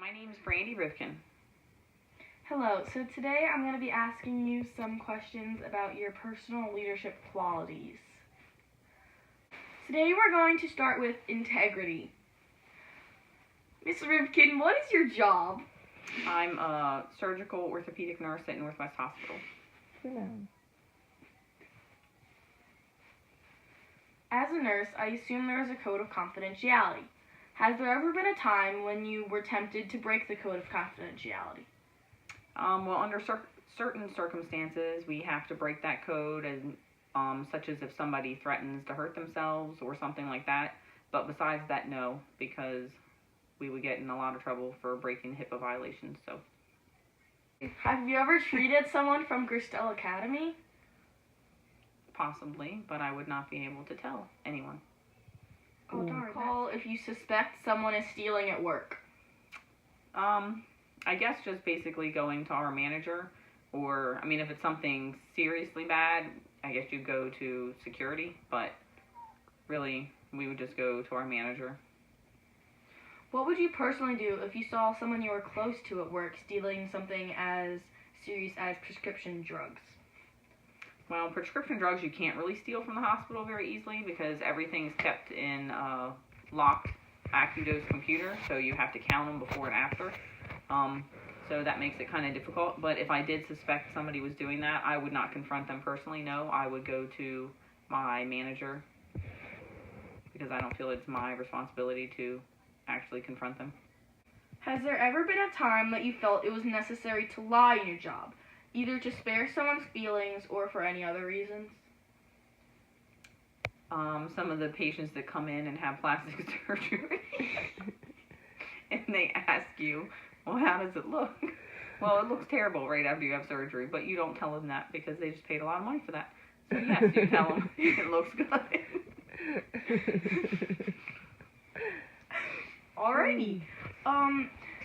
My name is Brandy Rivkin. Hello, so today I'm going to be asking you some questions about your personal leadership qualities. Today we're going to start with integrity. Ms. Rivkin, what is your job? I'm a surgical orthopedic nurse at Northwest Hospital. As a nurse, I assume there is a code of confidentiality. Has there ever been a time when you were tempted to break the code of confidentiality? Well, under certain circumstances, we have to break that code, such as if somebody threatens to hurt themselves or something like that. But besides that, no, because we would get in a lot of trouble for breaking HIPAA violations. So, have you ever treated someone from Gristel Academy? possibly, but I would not be able to tell anyone. Oh, darn. Call if you suspect someone is stealing at work. I guess just basically going to our manager, or, if it's something seriously bad, I guess you'd go to security, but really, we would just go to our manager. What would you personally do if you saw someone you were close to at work stealing something as serious as prescription drugs? Well, prescription drugs you can't really steal from the hospital very easily because everything's kept in a locked AccuDose computer, so you have to count them before and after. So that makes it kind of difficult. But if I did suspect somebody was doing that, I would not confront them personally. No, I would go to my manager because I don't feel it's my responsibility to actually confront them. Has there ever been a time that you felt it was necessary to lie in your job, either to spare someone's feelings or for any other reasons? Some of the patients that come in and have plastic surgery and they ask you, well, how does it look? Well, it looks terrible right after you have surgery, but you don't tell them that because they just paid a lot of money for that. So yes, you tell them it looks good. Alrighty.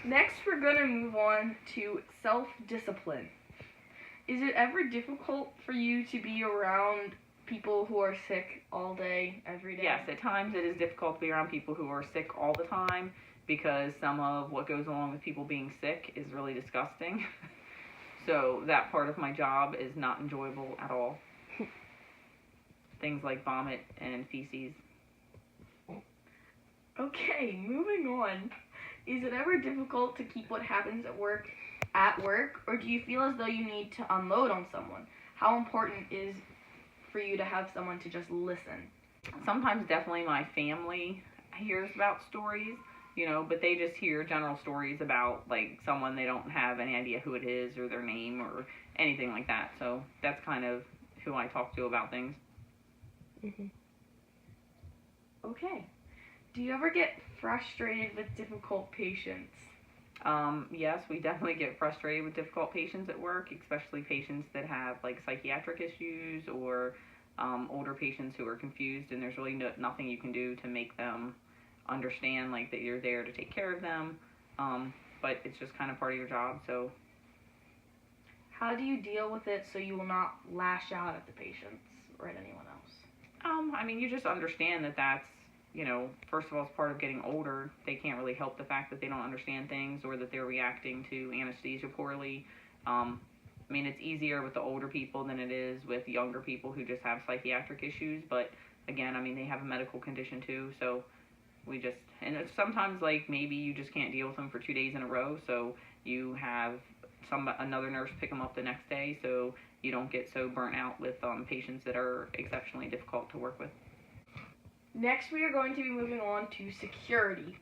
Next we're gonna move on to self-discipline. Is it ever difficult for you to be around people who are sick all day, every day? Yes, at times it is difficult to be around people who are sick all the time because some of what goes along with people being sick is really disgusting. So that part of my job is not enjoyable at all. Things like vomit and feces. Okay, moving on. Is it ever difficult to keep what happens at work, or do you feel as though you need to unload on someone? How important is for you to have someone to just listen? Sometimes definitely my family hears about stories, but they just hear general stories about like someone they don't have any idea who it is or their name or anything like that. So that's kind of who I talk to about things. Okay. Do you ever get frustrated with difficult patients? Yes, we definitely get frustrated with difficult patients at work, especially patients that have like psychiatric issues or older patients who are confused, and there's really nothing you can do to make them understand like that you're there to take care of them. But it's just kind of part of your job. So, how do you deal with it so you will not lash out at the patients or at anyone else? You just understand that that's, first of all, it's part of getting older. They can't really help the fact that they don't understand things or that they're reacting to anesthesia poorly. It's easier with the older people than it is with younger people who just have psychiatric issues. But again, they have a medical condition too. So and it's sometimes like maybe you just can't deal with them for 2 days in a row. So you have another nurse pick them up the next day so you don't get so burnt out with patients that are exceptionally difficult to work with. Next, we are going to be moving on to security.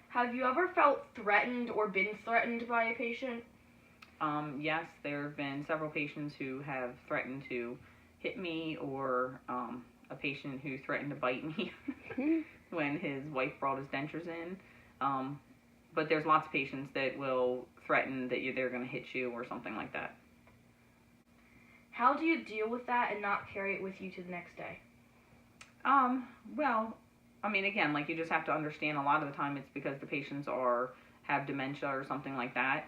Have you ever felt threatened or been threatened by a patient? Yes, there have been several patients who have threatened to hit me, or a patient who threatened to bite me when his wife brought his dentures in. But there's lots of patients that will threaten that they're going to hit you or something like that. How do you deal with that and not carry it with you to the next day? Well, again, like you just have to understand a lot of the time it's because the patients have dementia or something like that,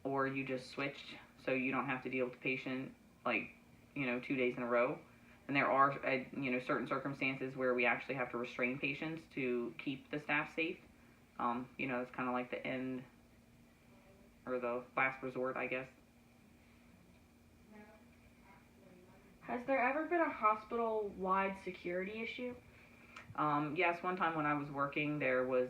or you just switched so you don't have to deal with the patient 2 days in a row. And there are, certain circumstances where we actually have to restrain patients to keep the staff safe. It's kind of like the end or the last resort, I guess. Has there ever been a hospital-wide security issue? Yes, one time when I was working, there was,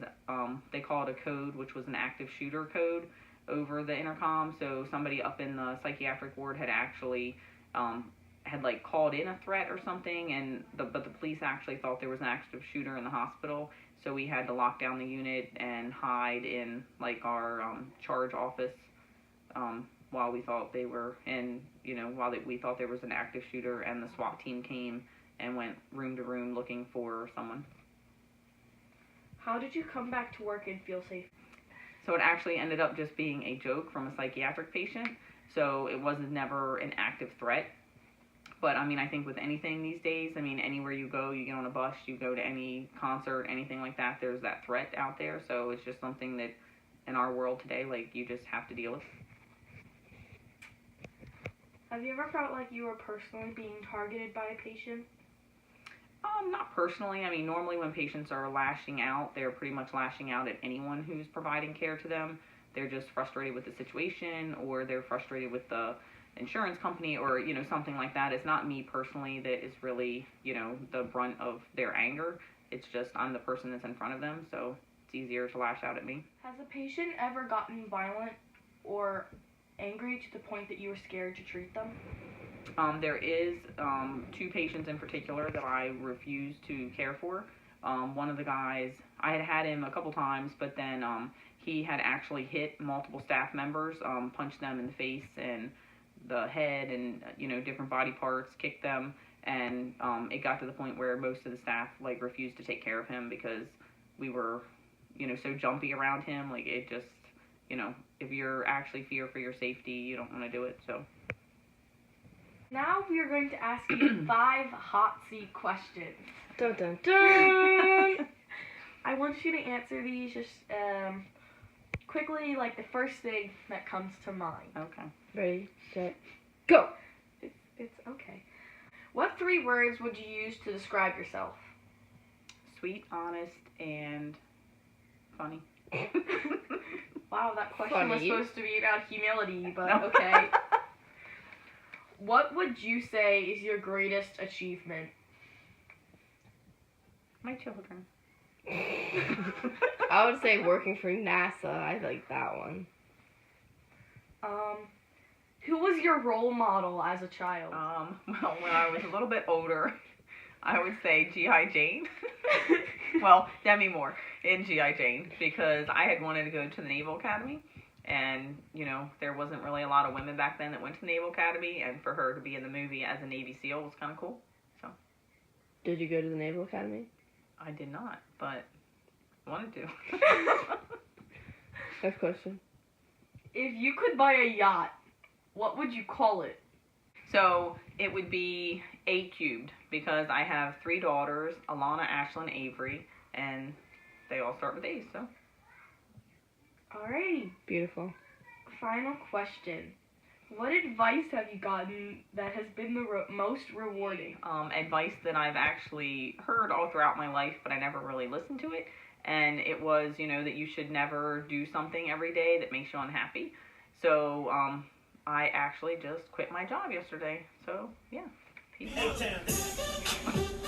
they called a code, which was an active shooter code, over the intercom. So somebody up in the psychiatric ward had actually, had like called in a threat or something, but the police actually thought there was an active shooter in the hospital. So we had to lock down the unit and hide in like our charge office while we thought they were we thought there was an active shooter, and the SWAT team came and went room to room looking for someone. How did you come back to work and feel safe? So it actually ended up just being a joke from a psychiatric patient. So it was never an active threat. But I mean, I think with anything these days, I mean, anywhere you go, you get on a bus, you go to any concert, anything like that, there's that threat out there. So it's just something that in our world today, like, you just have to deal with. Have you ever felt like you were personally being targeted by a patient? Not personally. I mean, normally when patients are lashing out, they're pretty much lashing out at anyone who's providing care to them. They're just frustrated with the situation, or they're frustrated with the insurance company, or, something like that. It's not me personally that is really, the brunt of their anger. It's just I'm the person that's in front of them, so it's easier to lash out at me. Has a patient ever gotten violent or angry to the point that you were scared to treat them? There is 2 patients in particular that I refuse to care for. One of the guys, I had him a couple times, but then he had actually hit multiple staff members, punched them in the face and the head and, different body parts, kicked them, and it got to the point where most of the staff, like, refused to take care of him because we were, so jumpy around him. Like, it just, if you're actually fear for your safety, you don't want to do it, so. Now we are going to ask you 5 hot seat questions. Dun dun dun! I want you to answer these just quickly, like the first thing that comes to mind. Okay. Ready, set, go! It's okay. What 3 words would you use to describe yourself? Sweet, honest, and funny. Wow, that question was Funny. supposed to be about humility, but No. okay. What would you say is your greatest achievement? My children. I would say working for NASA. I like that one. Who was your role model as a child? Well, when I was a little bit older, I would say G.I. Jane. Well, Demi Moore in G.I. Jane, because I had wanted to go to the Naval Academy, and, there wasn't really a lot of women back then that went to the Naval Academy, and for her to be in the movie as a Navy SEAL was kind of cool, so. Did you go to the Naval Academy? I did not, but wanted to. Next question. If you could buy a yacht, what would you call it? So it would be A cubed, because I have 3 daughters, Alana, Ashlyn, Avery, and they all start with A's, so. Alrighty. Beautiful. Final question. What advice have you gotten that has been the most rewarding? Advice that I've actually heard all throughout my life, but I never really listened to it. And it was, that you should never do something every day that makes you unhappy. So, I actually just quit my job yesterday. So, yeah. Peace out.